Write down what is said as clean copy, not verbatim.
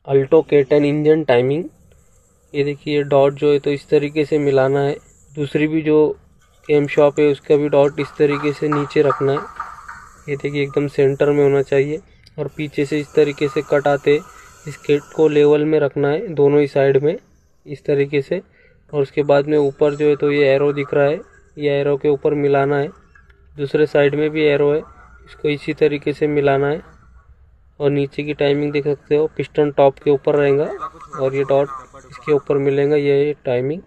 Alto K10 engine timing. ये देखिए dot जो है तो इस तरीके से मिलाना है। दूसरी भी जो कैम शॉप है उसका भी डॉट इस तरीके से नीचे रखना है। ये देखिए एकदम सेंटर में होना चाहिए और पीछे से इस तरीके से कट आते इस किट को लेवल में रखना है दोनों ही साइड में इस तरीके से। और उसके बाद में ऊपर जो है तो ये एरो दिख रहा है, ये एरो के ऊपर मिलाना है। दूसरे साइड में भी एरो है, इसको इसी तरीके से मिलाना है। और नीचे की टाइमिंग देख सकते हो, पिस्टन टॉप के ऊपर रहेगा और ये डॉट इसके ऊपर मिलेगा, ये टाइमिंग।